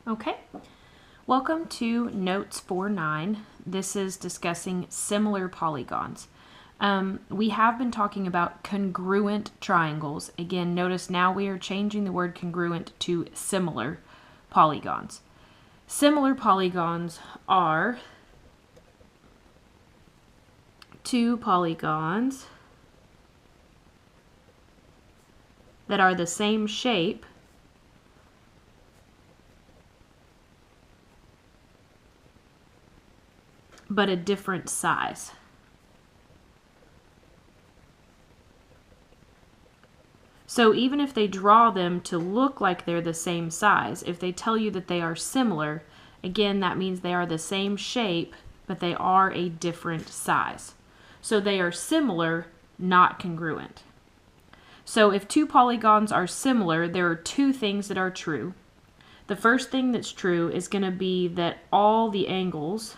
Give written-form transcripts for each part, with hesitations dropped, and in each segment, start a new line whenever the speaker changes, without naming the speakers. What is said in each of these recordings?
Okay, welcome to Notes 4.9. This is discussing similar polygons. We have been talking about congruent triangles. Again, notice now we are changing the word congruent to similar polygons. Similar polygons are two polygons that are the same shape but a different size. So even if they draw them to look like they're the same size, if they tell you that they are similar, again, that means they are the same shape, but they are a different size. So they are similar, not congruent. So if two polygons are similar, there are two things that are true. The first thing that's true is going to be that all the angles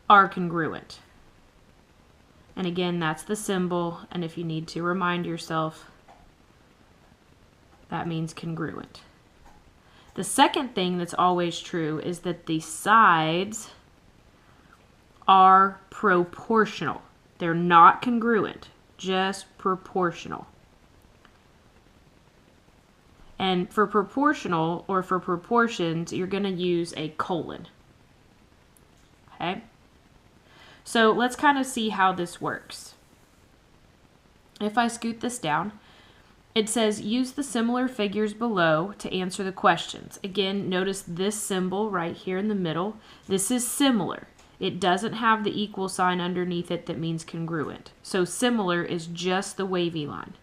are congruent. And again, that's the symbol, and if you need to remind yourself, that means congruent. The second thing that's always true is that the sides are proportional. They're not congruent, just proportional. And for proportional or for proportions, you're going to use a colon. Okay? So let's kind of see how this works. If I scoot this down, it says use the similar figures below to answer the questions. Again, notice this symbol right here in the middle. This is similar. It doesn't have the equal sign underneath it that means congruent. So similar is just the wavy line.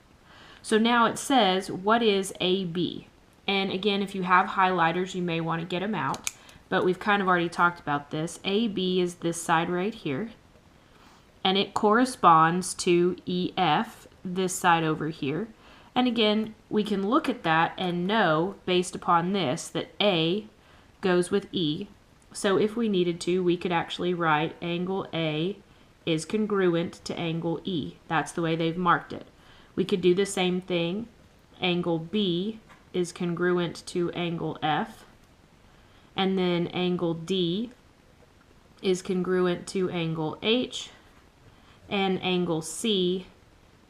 So now it says, what is AB? And again, if you have highlighters, you may want to get them out. But we've kind of already talked about this. AB is this side right here. And it corresponds to EF, this side over here. And again, we can look at that and know, based upon this, that A goes with E. So if we needed to, we could actually write angle A is congruent to angle E. That's the way they've marked it. We could do the same thing. Angle B is congruent to angle F. And then angle D is congruent to angle H. And angle C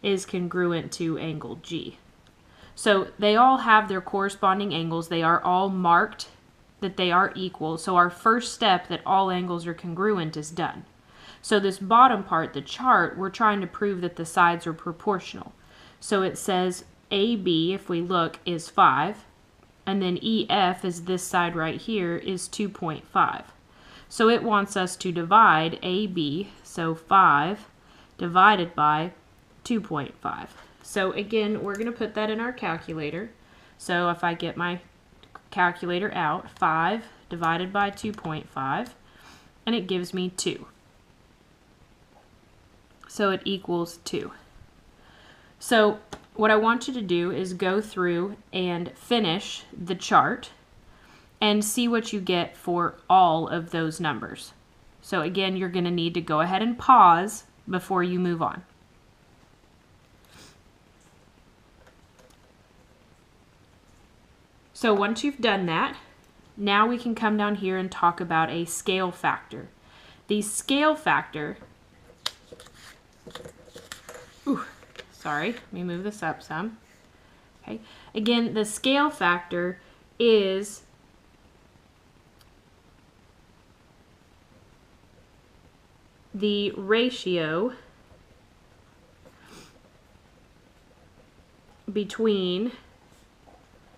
is congruent to angle G. So they all have their corresponding angles. They are all marked that they are equal. So our first step that all angles are congruent is done. So this bottom part, the chart, we're trying to prove that the sides are proportional. So it says AB, if we look, is 5. And then EF is this side right here is 2.5. So it wants us to divide AB, so 5 divided by 2.5. So again, we're going to put that in our calculator. So if I get my calculator out, 5 divided by 2.5, and it gives me 2. So it equals 2. So what I want you to do is go through and finish the chart and see what you get for all of those numbers. So again, you're going to need to go ahead and pause before you move on. So once you've done that, now we can come down here and talk about a scale factor. The scale factor, sorry, let me move this up some. Okay. Again, the scale factor is the ratio between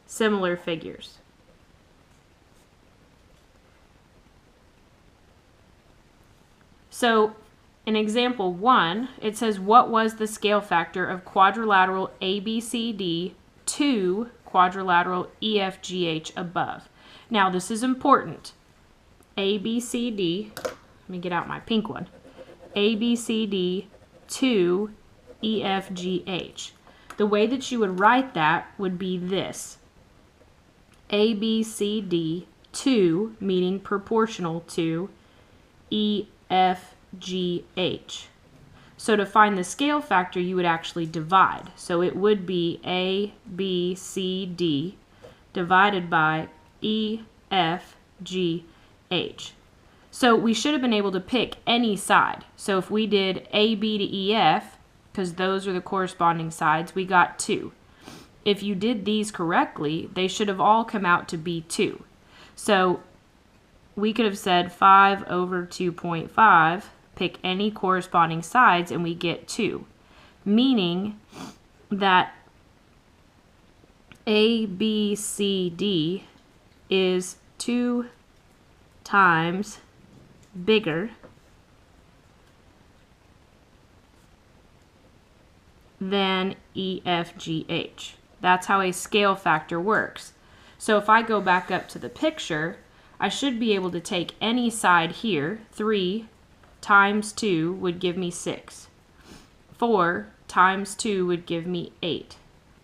similar figures. So in example 1, it says, what was the scale factor of quadrilateral ABCD to quadrilateral EFGH above? Now, this is important. ABCD, let me get out my pink one. ABCD to EFGH. The way that you would write that would be this. ABCD to, meaning proportional to, EFGH. So to find the scale factor, you would actually divide. So it would be A, B, C, D divided by E, F, G, H. So we should have been able to pick any side. So if we did AB to EF, because those are the corresponding sides, we got 2. If you did these correctly, they should have all come out to be 2. So we could have said 5 over 2.5, pick any corresponding sides, and we get 2. Meaning that ABCD is 2 times bigger than EFGH. That's how a scale factor works. So if I go back up to the picture, I should be able to take any side here. 3 times 2 would give me 6. 4 times 2 would give me 8.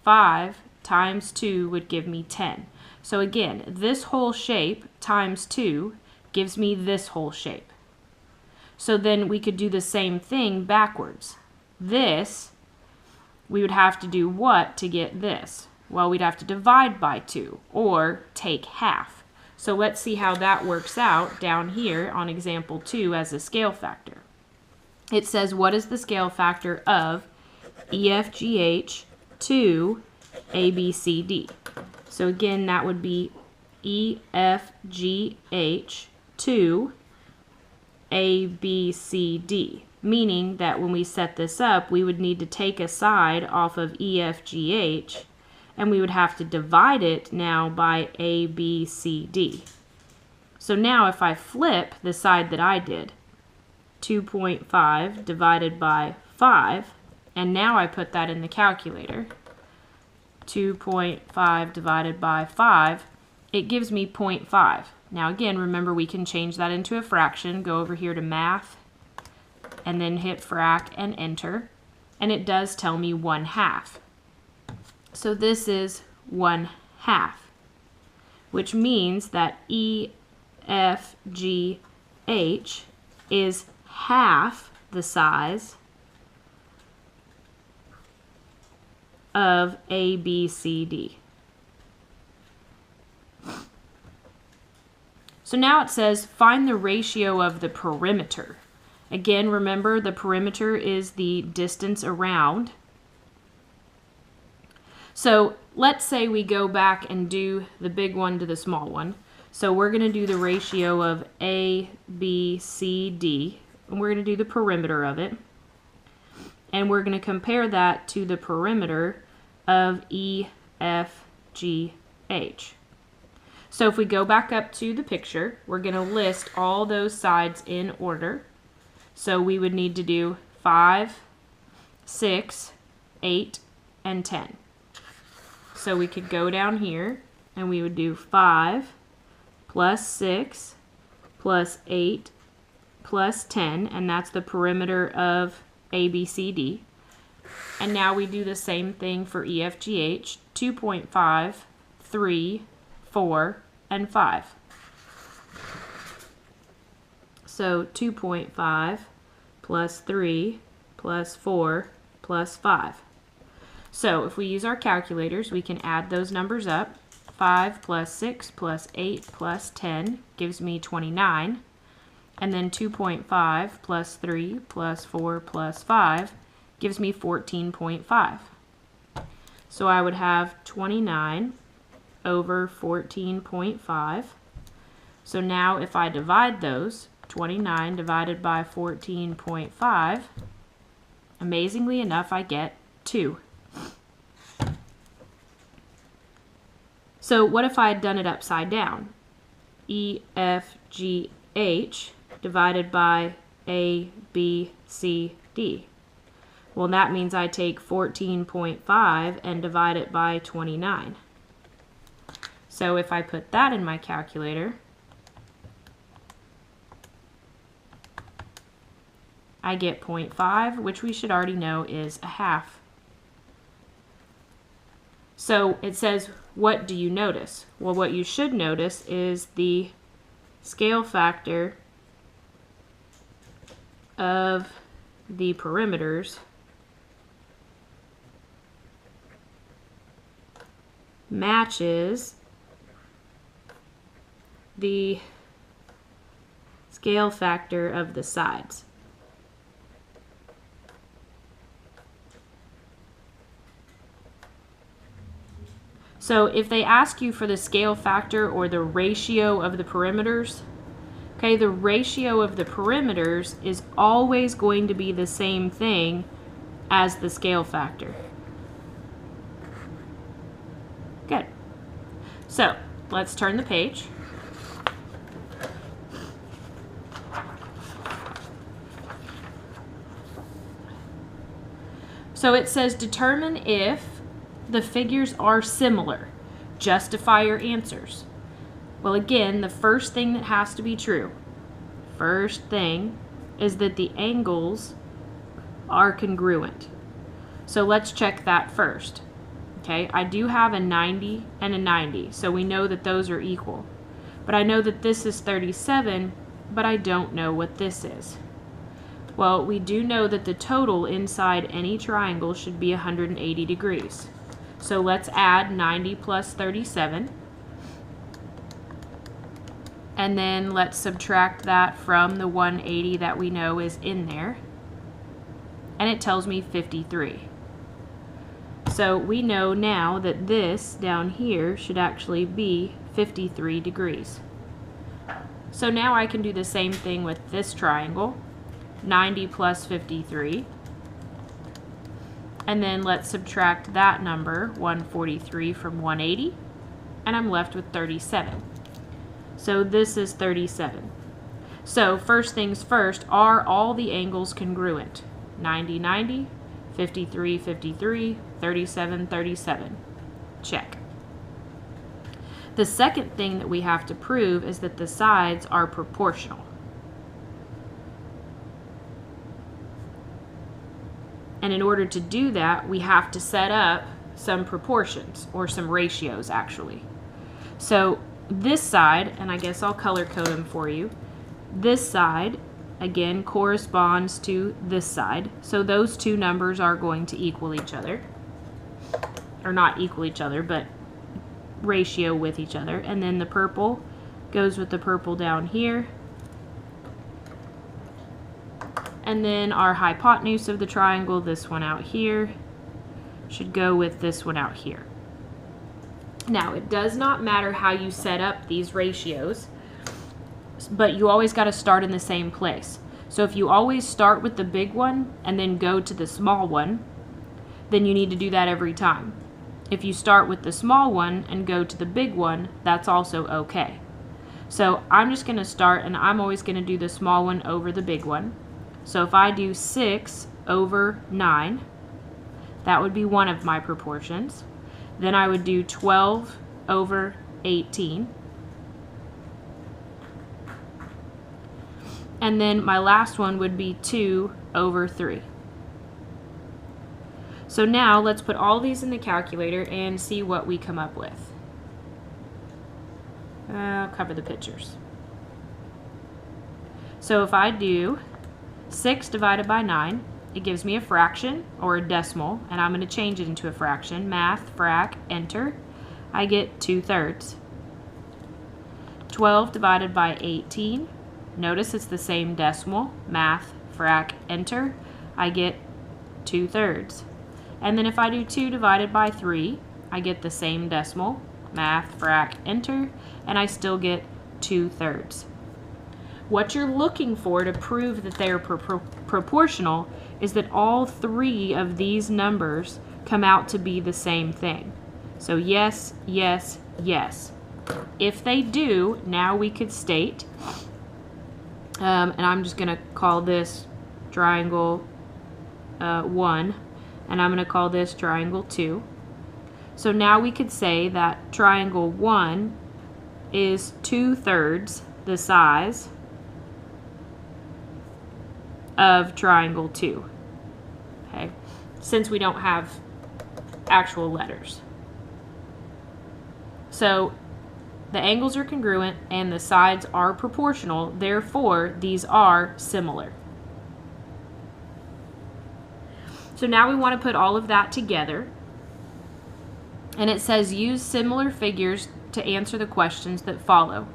5 times 2 would give me 10. So again, this whole shape times 2 gives me this whole shape. So then we could do the same thing backwards. This, we would have to do what to get this? Well, we'd have to divide by 2 or take half. So let's see how that works out down here on example 2 as a scale factor. It says, what is the scale factor of EFGH to ABCD? So again, that would be EFGH to ABCD, meaning that when we set this up, we would need to take a side off of EFGH, and we would have to divide it now by ABCD. So now if I flip the side that I did, 2.5 divided by 5, and now I put that in the calculator, 2.5 divided by 5, it gives me 0.5. Now again, remember we can change that into a fraction, go over here to math, and then hit frac and enter, and it does tell me 1/2. So this is 1/2, which means that EFGH is half the size of ABCD. So now it says find the ratio of the perimeter. Again, remember the perimeter is the distance around. So let's say we go back and do the big one to the small one. So we're going to do the ratio of A, B, C, D, and we're going to do the perimeter of it. And we're going to compare that to the perimeter of E, F, G, H. So if we go back up to the picture, we're going to list all those sides in order. So we would need to do 5, 6, 8, and 10. So we could go down here and we would do 5 plus 6 plus 8 plus 10, and that's the perimeter of ABCD. And now we do the same thing for EFGH, 2.5, 3, 4, and 5. So 2.5 plus 3 plus 4 plus 5. So if we use our calculators, we can add those numbers up. 5 plus 6 plus 8 plus 10 gives me 29. And then 2.5 plus 3 plus 4 plus 5 gives me 14.5. So I would have 29 over 14.5. So now if I divide those, 29 divided by 14.5, amazingly enough, I get 2. So what if I had done it upside down? EFGH divided by ABCD. Well, that means I take 14.5 and divide it by 29. So if I put that in my calculator, I get 0.5, which we should already know is a half. So it says, what do you notice? Well, what you should notice is the scale factor of the perimeters matches the scale factor of the sides. So if they ask you for the scale factor or the ratio of the perimeters, okay, the ratio of the perimeters is always going to be the same thing as the scale factor. Good. So let's turn the page. So it says determine if the figures are similar. Justify your answers. Well, again, the first thing that has to be true, first thing, is that the angles are congruent. So let's check that first. Okay, I do have a 90 and a 90, so we know that those are equal. But I know that this is 37, but I don't know what this is. Well, we do know that the total inside any triangle should be 180 degrees. So let's add 90 plus 37. And then let's subtract that from the 180 that we know is in there. And it tells me 53. So we know now that this down here should actually be 53 degrees. So now I can do the same thing with this triangle. 90 plus 53. And then let's subtract that number, 143, from 180. And I'm left with 37. So this is 37. So first things first, are all the angles congruent? 90, 90, 53, 53, 37, 37. Check. The second thing that we have to prove is that the sides are proportional. And in order to do that, we have to set up some proportions, or some ratios actually. So this side, and I guess I'll color code them for you, this side again corresponds to this side. So those two numbers are going to equal each other. Or not equal each other, but ratio with each other. And then the purple goes with the purple down here. And then our hypotenuse of the triangle, this one out here, should go with this one out here. Now, it does not matter how you set up these ratios, but you always got to start in the same place. So if you always start with the big one and then go to the small one, then you need to do that every time. If you start with the small one and go to the big one, that's also okay. So I'm just going to start, and I'm always going to do the small one over the big one. So if I do 6 over 9, that would be one of my proportions. Then I would do 12 over 18. And then my last one would be 2 over 3. So now let's put all these in the calculator and see what we come up with. I'll cover the pictures. So if I do 6 divided by 9, it gives me a fraction or a decimal, and I'm going to change it into a fraction. Math, frac, enter. I get 2/3. 12 divided by 18. Notice it's the same decimal. Math, frac, enter. I get 2/3. And then if I do 2 divided by 3, I get the same decimal. Math, frac, enter. And I still get 2/3. What you're looking for to prove that they are proportional is that all three of these numbers come out to be the same thing. So yes, yes, yes. If they do, now we could state, and I'm just going to call this triangle 1, and I'm going to call this triangle 2. So now we could say that triangle 1 is 2/3 the size of triangle 2, okay, since we don't have actual letters. So the angles are congruent and the sides are proportional, therefore these are similar. So now we want to put all of that together, and it says use similar figures to answer the questions that follow.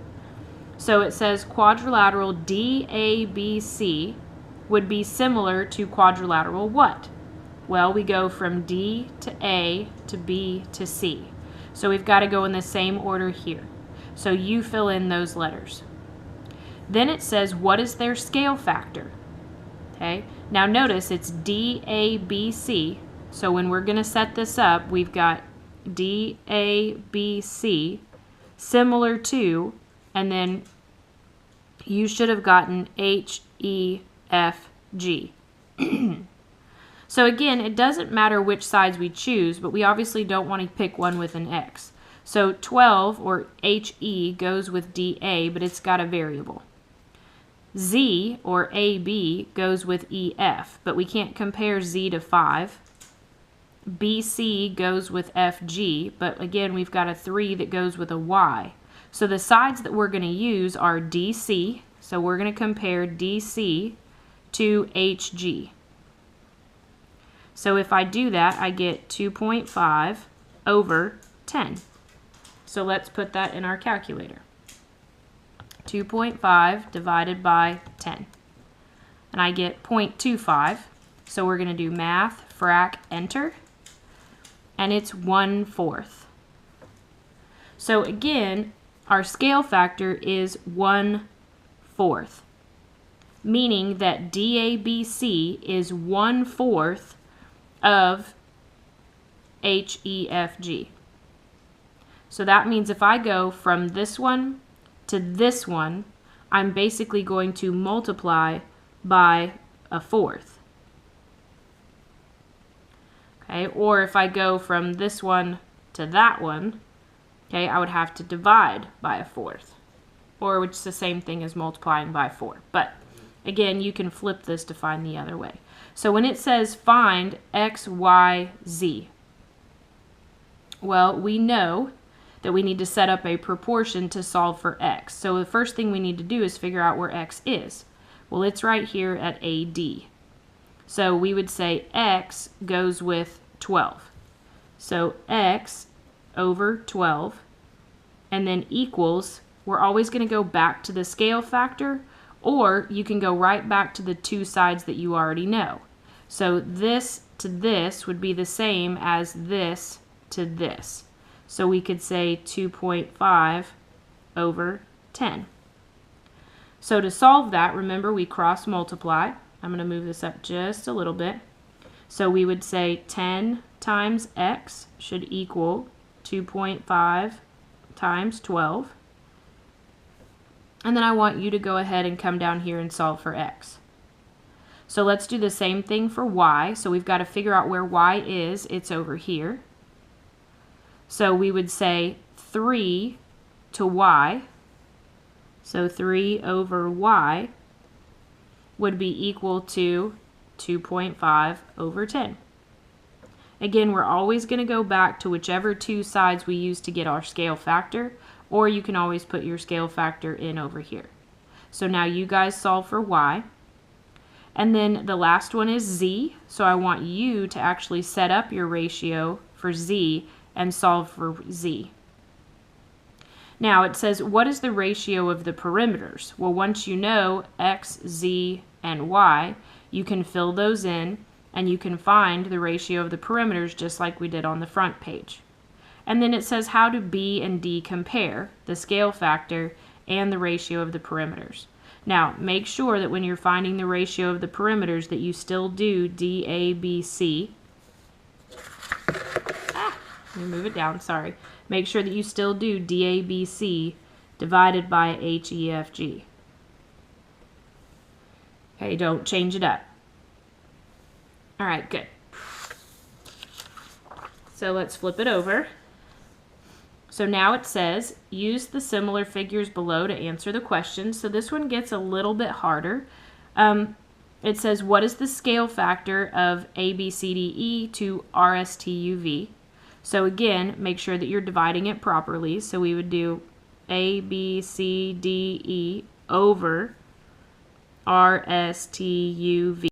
So it says quadrilateral DABC would be similar to quadrilateral what? Well, we go from D to A to B to C. So we've got to go in the same order here. So you fill in those letters. Then it says, what is their scale factor? Okay, now notice it's DABC. So when we're going to set this up, we've got DABC similar to, and then you should have gotten HEFG. So again, it doesn't matter which sides we choose, but we obviously don't want to pick one with an X. So 12, or HE, goes with DA, but it's got a variable. Z, or AB, goes with EF, but we can't compare Z to 5. BC goes with FG, but again, we've got a 3 that goes with a Y. So the sides that we're going to use are DC, so we're going to compare DC to HG. So if I do that, I get 2.5 over 10. So let's put that in our calculator. 2.5 divided by 10. And I get 0.25. So we're going to do math, frac, enter. And it's 1/4. So again, our scale factor is 1/4. Meaning that DABC is 1/4 of HEFG. So that means if I go from this one to this one, I'm basically going to multiply by 1/4. Okay, or if I go from this one to that one, okay, I would have to divide by 1/4, or which is the same thing as multiplying by 4. But again, you can flip this to find the other way. So when it says find X, Y, Z, well, we know that we need to set up a proportion to solve for X. So the first thing we need to do is figure out where X is. Well, it's right here at AD. So we would say X goes with 12. So X over 12, and then equals, we're always going to go back to the scale factor, or you can go right back to the two sides that you already know. So this to this would be the same as this to this. So we could say 2.5 over 10. So to solve that, remember we cross multiply. I'm going to move this up just a little bit. So we would say 10 times X should equal 2.5 times 12. And then I want you to go ahead and come down here and solve for X. So let's do the same thing for Y. So we've got to figure out where Y is. It's over here. So we would say 3 to Y. So 3 over Y would be equal to 2.5 over 10. Again, we're always going to go back to whichever two sides we use to get our scale factor, or you can always put your scale factor in over here. So now you guys solve for Y. And then the last one is Z. So I want you to actually set up your ratio for Z and solve for Z. Now it says, what is the ratio of the perimeters? Well, once you know X, Z, and Y, you can fill those in and you can find the ratio of the perimeters just like we did on the front page. And then it says, how do B and D compare, the scale factor and the ratio of the perimeters? Now, make sure that when you're finding the ratio of the perimeters that you still do DABC. Let me move it down, sorry. Make sure that you still do DABC divided by HEFG. Okay, don't change it up. All right, good. So let's flip it over. So now it says, use the similar figures below to answer the question. So this one gets a little bit harder. It says, what is the scale factor of ABCDE to RSTUV? So again, make sure that you're dividing it properly. So we would do ABCDE over RSTUV.